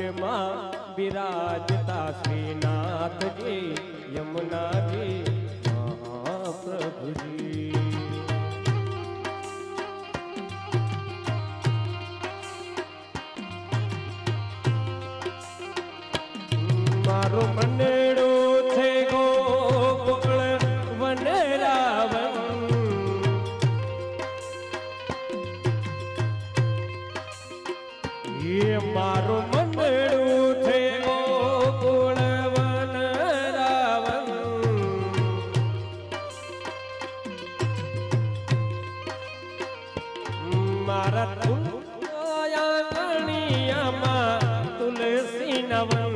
ઘટમાં બિરાજતા શ્રીનાથજી યમુનાજી મહાપ્રભુજી મારું મંડળું છે ગોકુળ વનરાવન એ મારું મંડળું છે ગોકુળ વનરાવન મારા તુલયાણીયામાં તુલસી નવન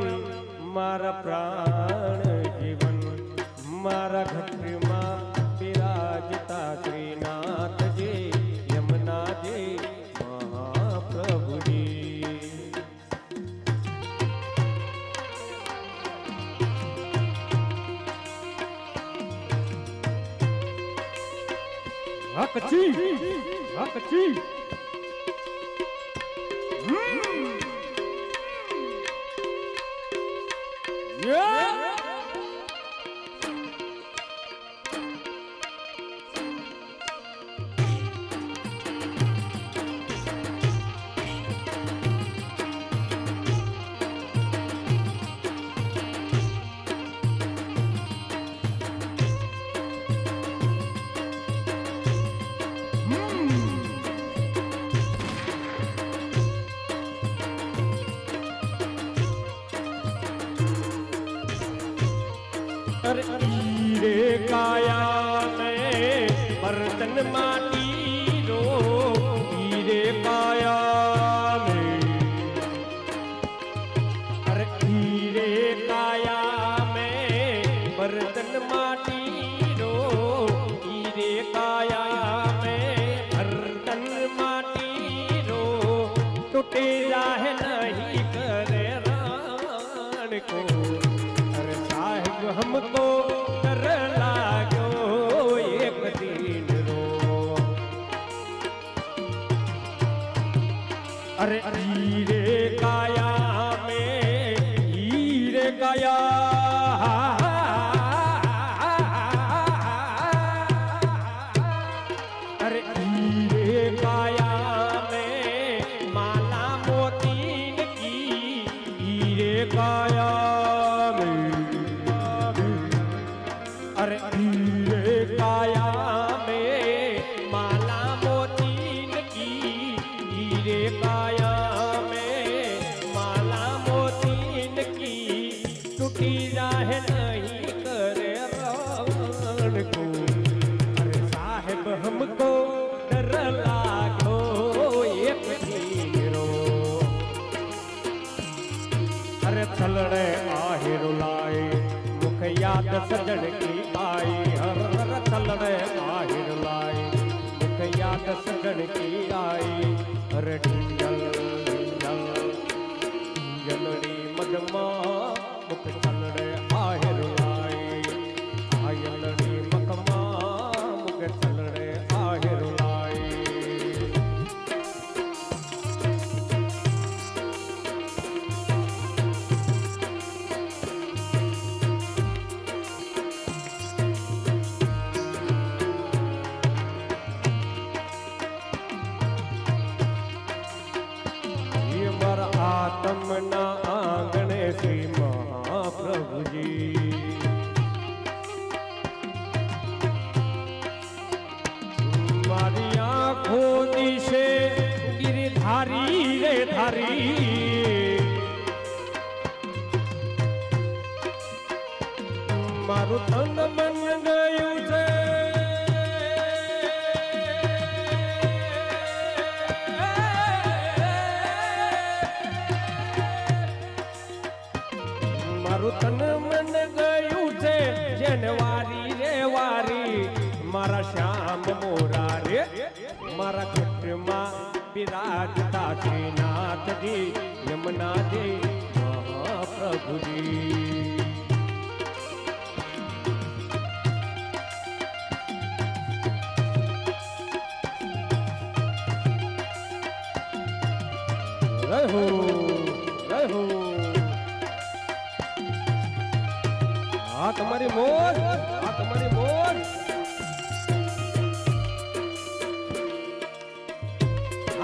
મારા પ્રાણ જીવન મારા ઘટમાં બિરાજતા શ્રીનાથજી યમુનાજી મહાપ્રભુજી હકચી હકચી रे काया में बर्तन माटी रो हीरे काया में अरे हीरे काया में बर्तन माटी रो हीरे काया में बर्तन माटी रो टूटे जाए नहीं करे रान को हमको डर लागो एक दिन रो अरे हीरे काया में हीरे काया अरे हीरे काया में माला मोती की हीरे काया में अरे हीरे काया में माला मोतीन की हीरे काया में माला मोतीन की टूटी जाए नहीं करे रावण को अरे साहेब हमको डर लागो एक दिन रो अरे चलने आहिर लाए याद सजन की आई हर हर चलने आहिर लाई मुख याद सजन की आई हर ढिंजल ढिंजल ढिंजलड़ी मगमा मुख चलने आहिर लाई आयलड़ी मगमा मुख चलने आहिर लाई आत्मना आंगणे श्री महाप्रभुजी मारी आँखों दिशे गिरधारी रे धारी मारू तन मन गयु छे तन मन गयु छे जनवारी रे वारी मारा श्याम मोरा रे मारा घटमा बिराजता श्रीनाथजी यमुनाजी महाप्रभुजी रहो रहो આ તમારી મોજ, આ તમારી મોજ.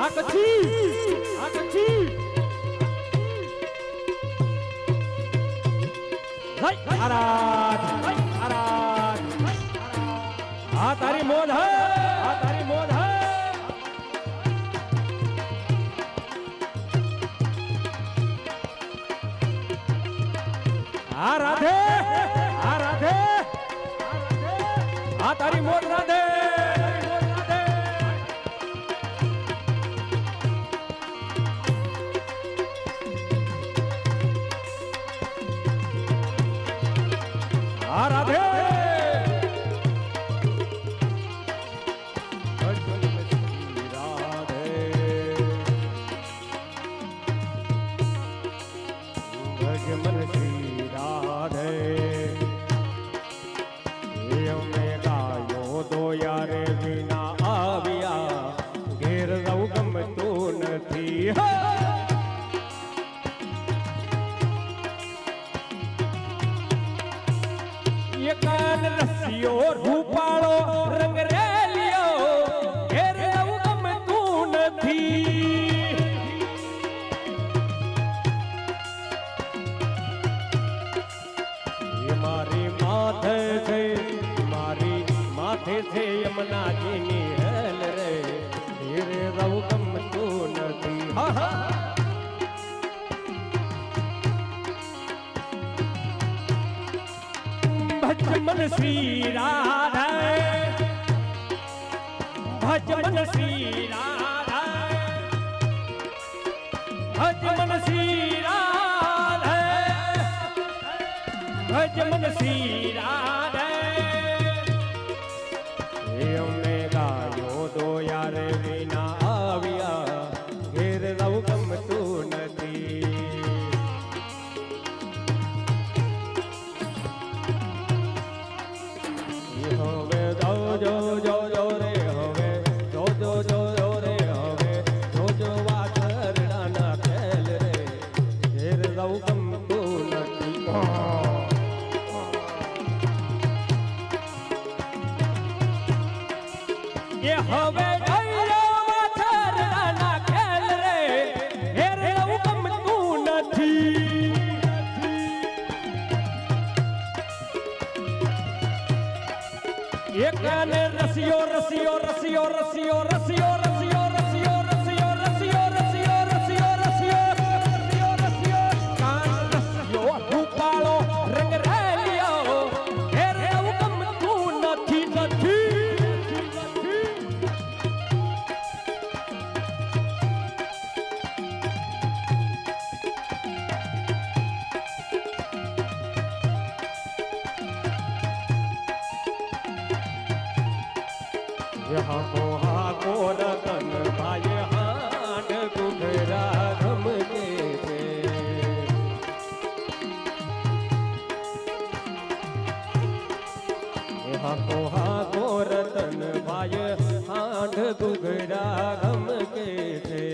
આ કચ્છી, આ કચ્છી. આરાધ, આરાધ. આ તારી મોજ હે, આ તારી મોજ હે. આ રાધે, આ રાધે, આ તારી મોજ રાધે. આ રાધે ભજમન શ્રી રાધે અમે ગાયો તો યારે વિના આવ્યા ઘેર રહું ગમતું નથી. કાન રસિયો રૂપાળો રંગ રેલિયો ઘેર રહું ગમતું નથી. મારી માથે છે, મારી માથે છે યમુનાજીની હેલ રે ઘેર રહું ગમતું નથી. ભજમન શ્રી રાધે, ભજમન શ્રી રાધે, ભજમન શ્રી રાધે, ભજમન શ્રી રાધે. અમે ગાયો તો યારે વિના આવ્યા ઘેર રહું ગમતું નથી. હવે જો જો જો રે હવે જો જો રે હવે જો વાછરડાના ખેલ રે ઘેર રહું ગમતું નથી. એ હવે વાછરડાના ખેલ રે ઘેર રહું ગમતું નથી. એક કાને રસિયો રસિયો રસિયો રસિયો રસિયો રસિયો રસિયો રસિયો રસિયો રસિયો રસિયો રસિયો રસિયો રસિયો કાન રસિયો રૂપાળો રંગ રેલિયો ઘેર રહું ગમતું નથી નથી. હાકો હાકો રતન ભાઈ હાડ ઘૂઘરા ગમકે છે. હાકો હાકો રતન ભાઈ હાડ ઘૂઘરા ગમકે છે.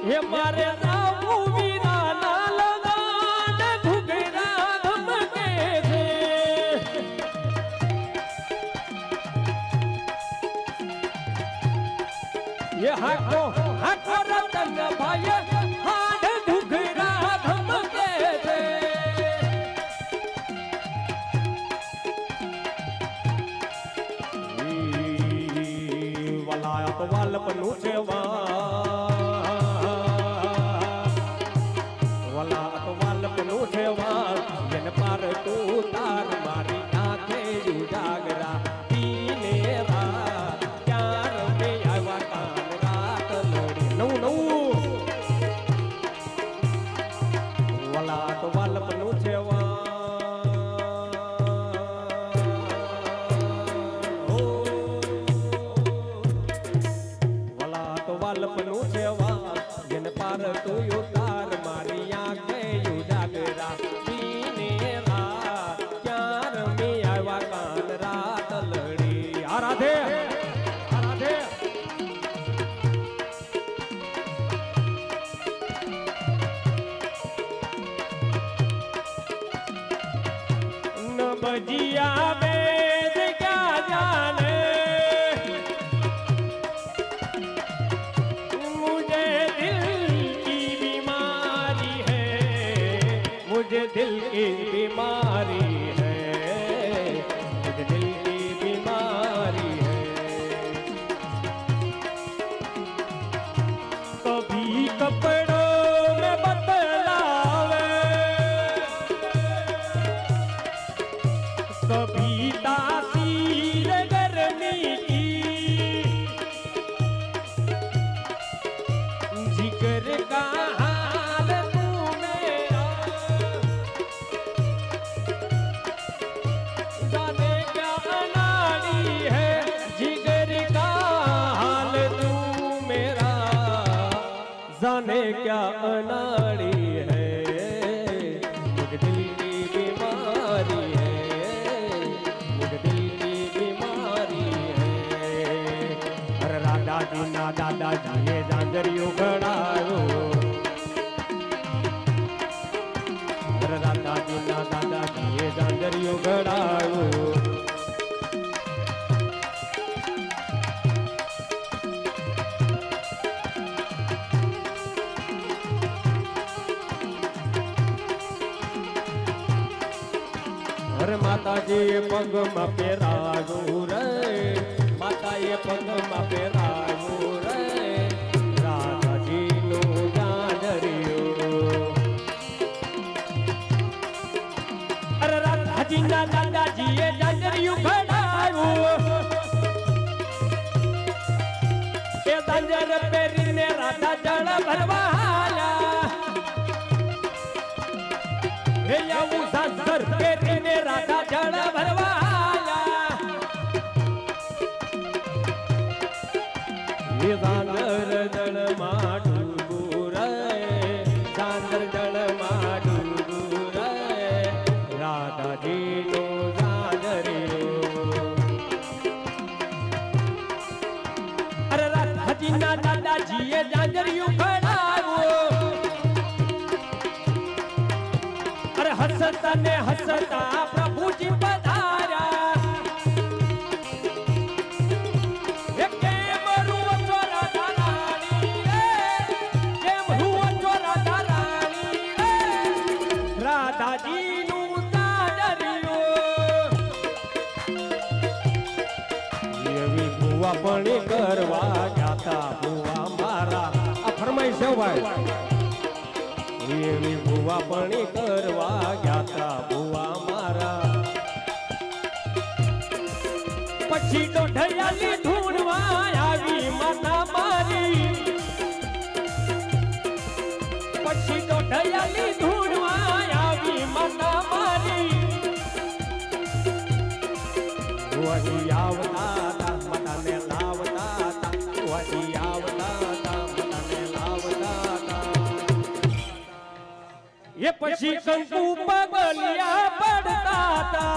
હે મારે રાવું વીરા ના લગાડ ઘૂઘરા ગમકે છે. ये हाको हाको रतन भाई हाड घुघरा धमके थे. वलायत वाल पनु छे वलायत वाल पनु छे जन पार तू तार मारी आंखे उजागरा पीने रात प्यार में आवा कान रात लड़ी नौ नौ वलायत वाल पनु छे વાલપનું સેવા જન પાર તું ઉતાર મારી આંખે ઉજાગરા પીને રાત ક્યાં રમી આવ્યા કાન રાત લડી. આ રાધે આ રાધે भजिया वेद क्या जाने मुझे दिल की बीमारी है मुझे दिल की बीमारी है मुझे दिल की बीमारी है कभी कपड़ों में बतलावे कभी तासीर गर्मी की जिगर का हाल तू मेरा जाने क्या अनाड़ी है जिगर का हाल तू मेरा जाने क्या अनाड़ी है मुझे दिल की बीमारी है मुझे दिल की बीमारी है अरे दादाजी ना दादाजी ये जांजरियों घड़ायो अरे दादाजी ना दादाजी ये जांजरियों घड़ायो अरे माता जी पग में पेरागू रे माता ये पग में पेरागू रे राधा जी नो जाजरियो अरे राधा जी ना दादा जी ये जाजरियो खड़ायो ये जाजर पेरीने राधा जड़ भरवाया हे याऊ सासर पेरीने राधा जड़ भरवाया ये सांदर जड़ माडू रे सांदर जड़ माडू रे राधा जी नो जाजरियो अरे राधा जी ना दादा जी ये जाजरियो खड़ायो अरे हसता ने हसता प्रभु जी पधारा केम रुआ चोरा दारानी रे केम रुआ चोरा दारानी रे राधा जी नु जाजरियो ये भी बुआ पणी करवा जाता बुआ मारा आ फरमाई से भाई એવી ભુવા પણી કરવા ગયા ભુવા મારા પછી દોઢિયાલી ઢૂંઢવા આવી માતા મારી પછી દોઢિયાલી ઢૂંઢવા આવી માતા મારી ભુવાજી આવતા હતા માતાને લાવતા હતા ભુવાજી આવતા હતા માતાને લાવતા હતા ये पशी कंकु पगलिया पड़ता था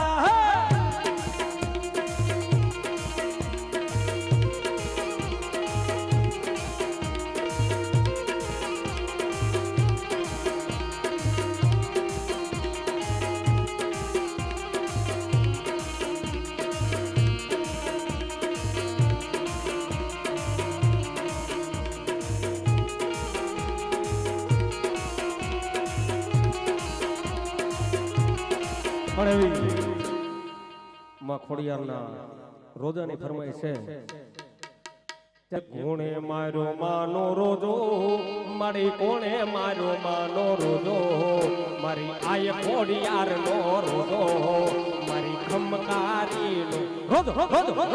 પણ એવી માં ખોડિયારના રોજાની ફરમાઈ છે કોણે મારો માનો રોજો મારી કોણે મારો માનો રોજો મારી આય ખોડિયારનો રોજો મારી ખમકારીનો રોજો રોજો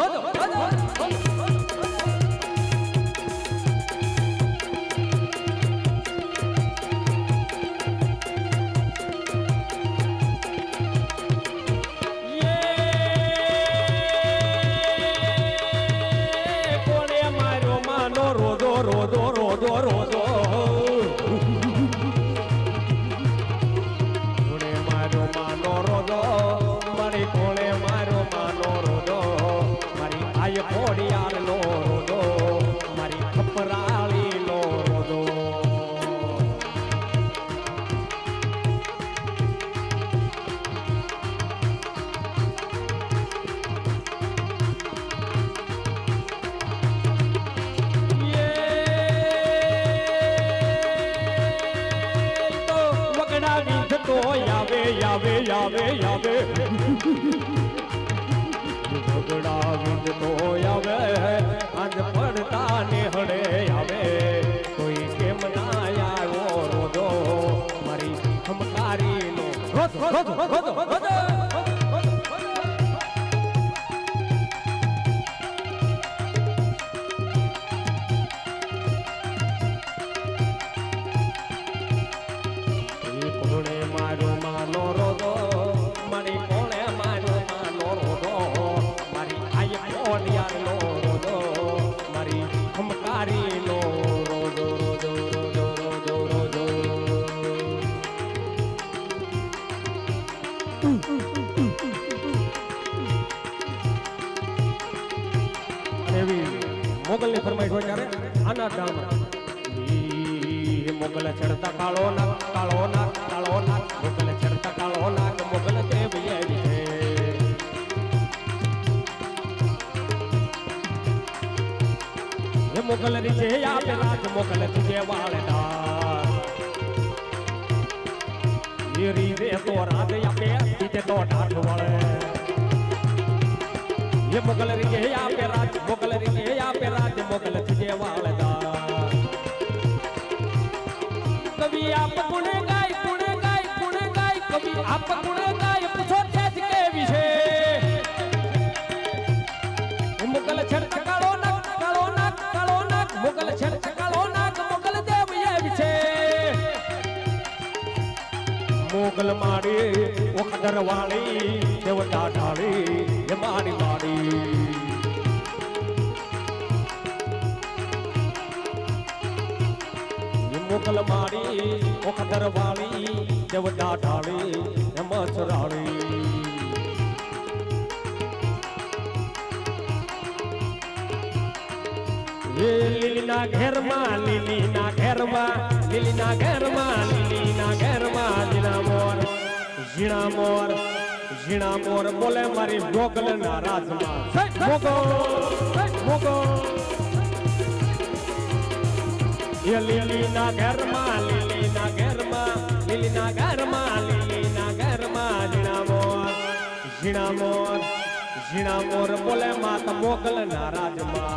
રોજો રોજો રોજો રોજો રોજો કોણે મારો માનો રોજો મારી કોણે મારો માનો રોજો મારી આય ખોડિયાર મોગડા વીંધતો આવે આવે આવે આવે મોગડા વીંધતો આવે આજ પડતા ને હળે આવે કોઈ કેમ ના આવ્યો રોજો મારી હમકારી નો મોગલ ની ફરમાઈશ હોય ત્યારે આના ડામાં મોગલ ચડતા કાળો નાક કાળો નાક કાળો નાક મોગલ ચડતા કાળો નાક મોગલ દેવ એવી છે એ મોગલ રીચે આપે રાજ મોગલ તુજે વાળેદાર એ રીદે તો રાજ આપે બીજે તો ઢાઢ વળે ये मोगल री आपे राज मोगल री आपे राज मोगल तुझे वालदार कभी आप गुणे गाय कभी आप गुणे गाय पूछो तेज के विषय मोगल छड़ कालो नाक कालो नाक कालो नाक मोगल छड़ कालो नाक मोगल देव ये विषय मोगल माड़ी वो कदर वाली देवता ढाली ये मारी मारी ये मोगल मारी वो कदर वाली देवता ढाली ये मचराली ये लीलीना घेर में लीलीना घेर में लीलीना घेर में लीलीना घेर में जीना मोर जीना मोर बोले मारी मोगल ना राजमा मोगो मोगो ये लीलीना घर में लीलीना घर में लीलीना घर में लीलीना घर में जीना मोर बोले मात मोगल ना राजमा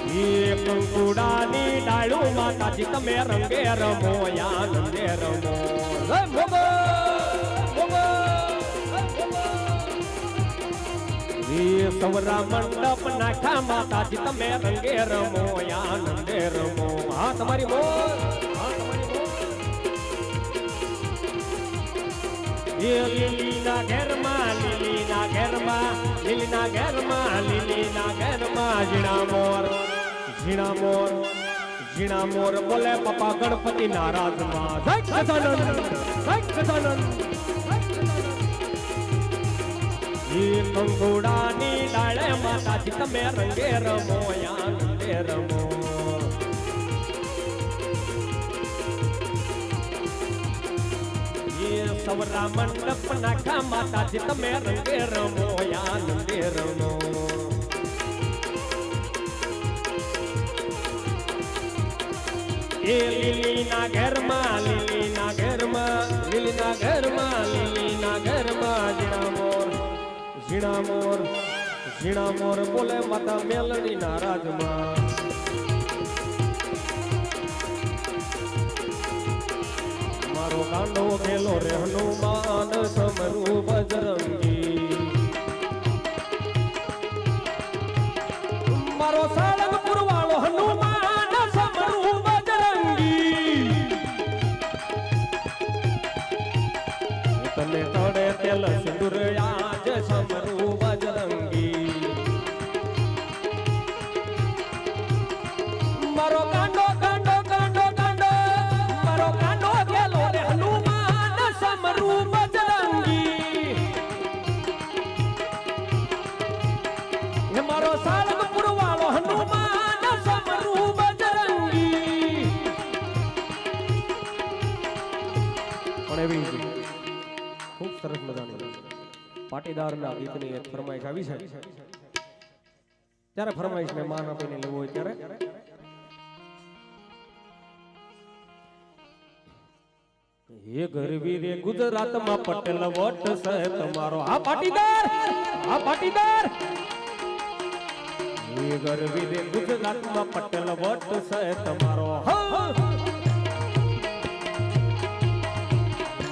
ये कंकुड़ानी डालू माता जी तमे रंगे रमो या नंदे रमो मोगो ये सवरा मंडप नाखा माता जी तमे रंगे रमो या नंदे रमो हाँ तुम्हारी मोर ये लीलीना घर में लीलीना घर में लीलीना घर में लीलीना घर में जीना मोर बोले पप्पा गणपति नाराज मां जय गजानन ये कंगुड़ानी डाले माता जी तमे रंगे रमो या नंदे रमो ये सवरा मंडप नाखा माता जी तमे रंगे रमो या नंदे रमो ये लीलीना घर में लीलीना घर में लीलीना घर में लीलीना घर में जीना मोर बोले माता मेलनी नाराज मां मारो गांडो खेलो रे हनुमान समरू बजरंगी मारो सालंगपुर वालो हनुमान समरू तने तोड़े तेल सिंदूर आज समरू बजरंगी मारो गांडो गांडो गांडो गांडो मारो गांडो गेलो रे हनुमान समरू बजरंगी ये मारो सालंगपुर वालो हनुमान समरू बजरंगी પણ એવી खूब सरस मजानी पाटीदार ना गीतनी एक फरमाइश આવી છે ત્યારે ફરમાઈશ ને માન આપીને લેવો હોય ત્યારે એ ગરવી રે ગુજરાતમાં પટેલ વટ છે તમારો આ પાટીદાર એ ગરવી રે ગુજરાતમાં પટેલ વટ છે તમારો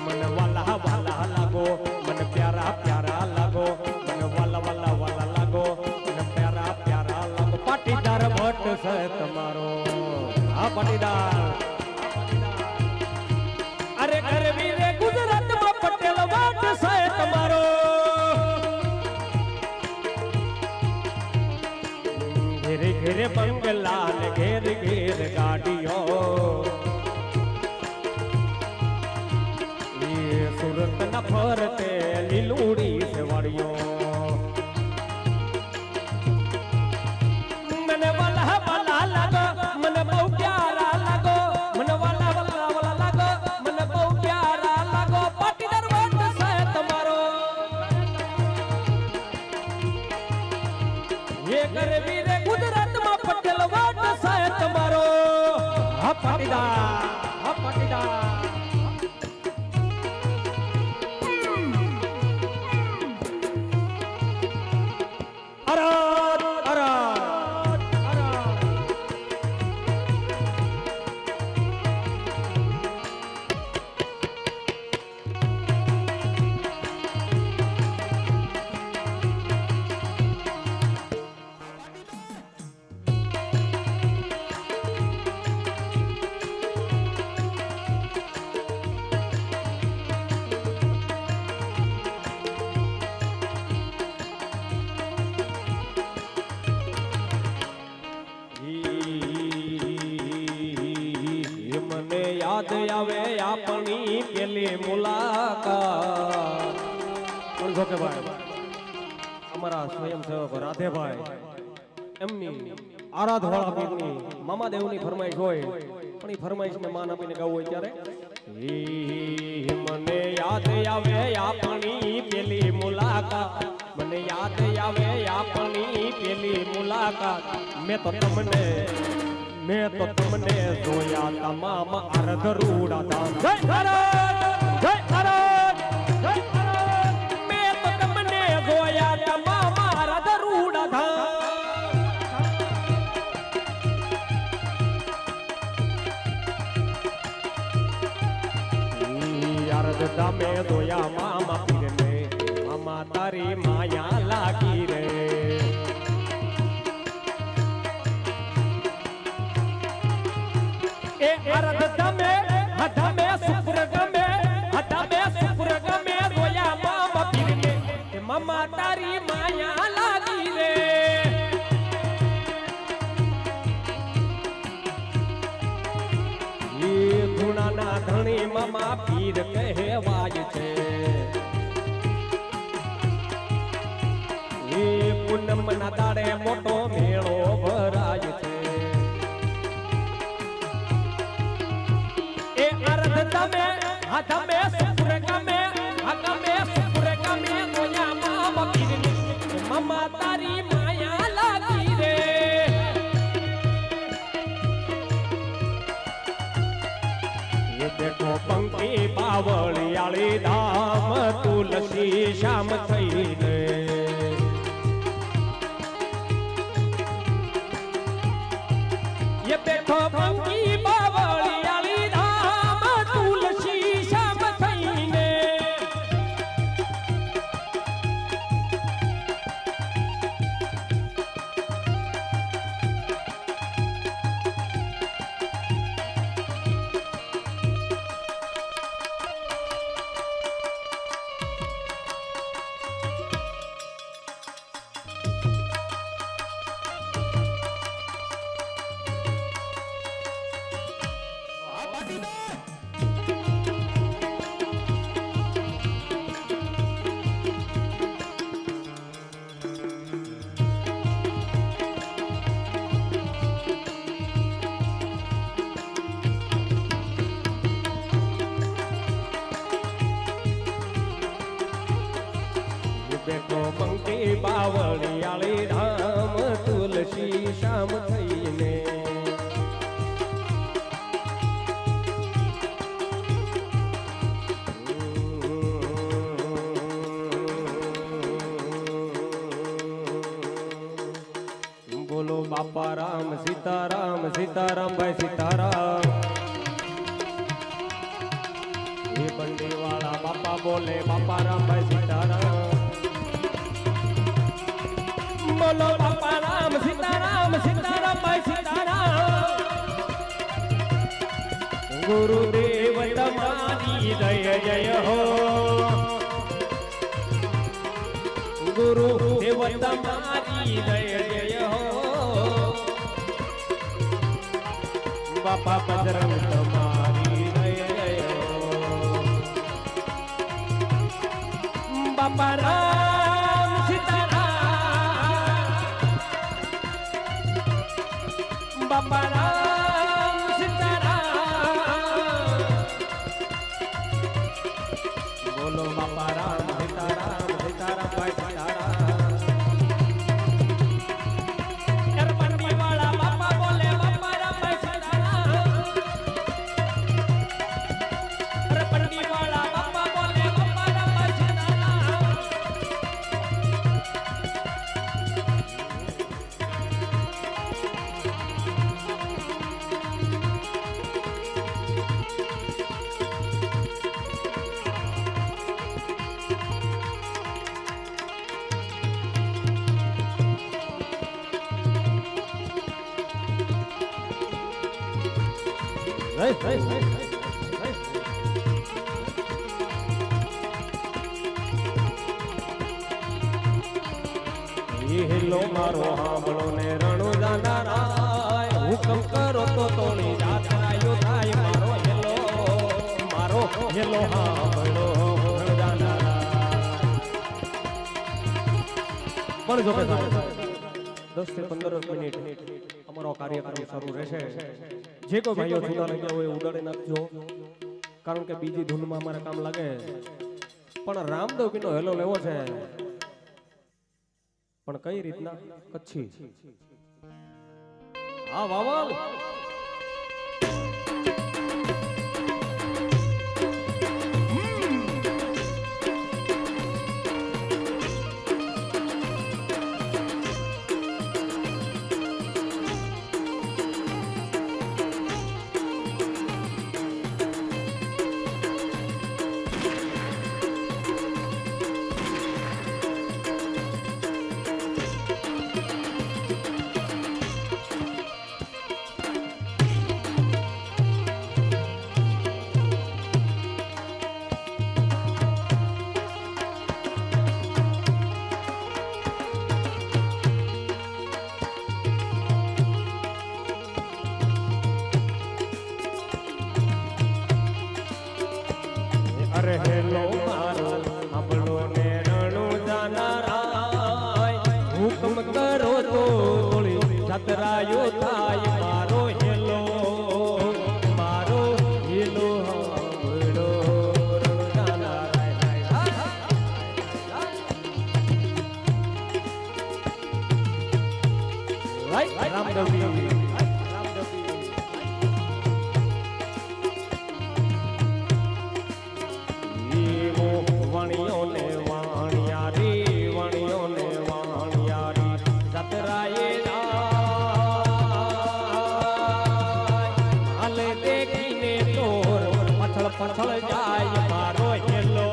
મને વાલા વાલા લાગો મને પ્યારા પ્યારા લાગો મને વાલા વાલા વાલા લાગો મને પ્યારા પ્યારા લાગો પાટીદાર વટ છે તમારો આ પાટીદાર અરે ગરવી રે ગુજરાતમાં પટેલ વટ છે તમારો ઘેરે ઘેરે બંગલા ને ઘેર ઘેર ગાડીઓ એ સુરત ના ફરતે લીલુડી સેવાડીઓ મને વાલા વાલા લાગો મને બહુ પ્યારા લાગો મને વાલા વાલા વાલા લાગો મને બહુ પ્યારા લાગો પાટીદાર વટ છે તમારો એ ગરવી રે ગુજરાતમાં પટેલ વટ છે તમારો હા પાટીદાર મને યાદ આવે આપણી પેલી મુલાકાત પણ જો કે ભાઈ અમારા સ્વયંસેવક રાધેભાઈ એમની આરાધવાળા પીરની મામાદેવની ફરમાઈશ હોય પણ એ ફરમાઈશને માન આપીને ગાવું હોય ત્યારે મને યાદ આવે આપણી પેલી મુલાકાત મને યાદ આવે આપણી પેલી મુલાકાત મેં તો તમને જોયા તમામ અર્ધ રૂડા ધામ જય ભારત જય ભારત જય ભારત મેં તો તમને જોયા તમામ અર્ધ રૂડા ધામ અર્ધ ધામે જોયા મામા પીરને મામા તારી માયા લાગી રે એ અર્ધ ધમે હધમે સુપુર ગમે હધમે સુપુર ગમે રોયા મામા પીરને એ મામા તારી માયા લાગી રે એ ગુણાના ધણી મામા પીર કહેવાય છે એ પૂનમના દાડે મોટો મેળો ભરાય છે તમે હધમે સુપુર ગમે હધમે સુપુર ગમે રોયા મામા પીરને મામા તારી માયા લાગી રે એ બેઠો પંક્તિ બાવળિયાળી ધામ તુલસી શ્યામ થઈને એ બેઠો પંક્તિ બાવળિયાળી બેઠો પંક્તિ બાવળિયાળી ધામ તુલસી શ્યામ થઈને બાપા રામ સીતારામ સીતારામ ભાઈ સીતારામ એ બંડી વાળા બાપા બોલે બાપા રામ ભાઈ સીતારામ બોલો બાપા રામ સીતારામ સીતારામ ભાઈ સીતારામ ગુરુદેવ તમારી જય જય હો ગુરુદેવ તમારી જય જય હો બાપા બજરંગ તમારી જય જય હો બાપા રામ સીતારામ બાપા રામ સીતારામ બોલો બાપા રામ સીતારામ સીતારામ ભાઈ હેલો મારો હાંભળો ને રણુ જાનારાય હુકમ કરો તો તોણી જાતરાયો થાય મારો હેલો હાંભળો રણુ જાનારાય પણ જો 10 થી 15 મિનિટ અમારો કાર્યક્રમ શરૂ રહેશે જે કોઈ ભાઈઓ જુદા લઈ ગયા હોય ઉડાડી નાખજો કારણ કે બીજી ધૂનમાં અમારે કામ લાગે પણ રામદેવ નો હેલો લેવો છે પણ કઈ રીતના કચ્છી હા વાવલ હેલો મારો હાંભળો ને રણુ જાનારાય હુકમ કરો તો તોણી જાતરાયો થાય મારો હેલો હાંભળો રણુ જાનારાય રામદેવજી પછળ જાય મારો હેલો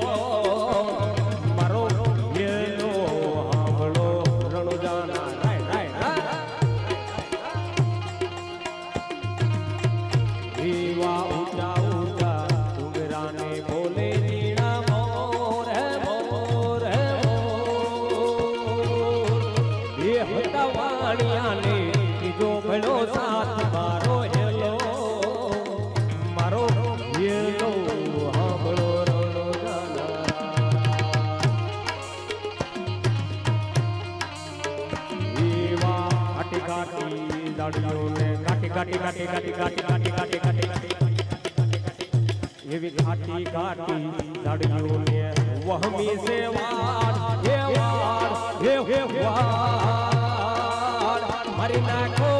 હાંભળો રણુ જાનારાય દીવા ઊંચા ઊંચા ડુંગરાને બોલે નીણા મોર એ હતા વાણિયાને બીજો ભલો સાથ મારો હેલો હાંભળો રણુ જાનારાય કાટી દાડીઓને કાટી એવી કાટી દાડીઓને વહમી સે વાડ હે વાડ મારી નાખો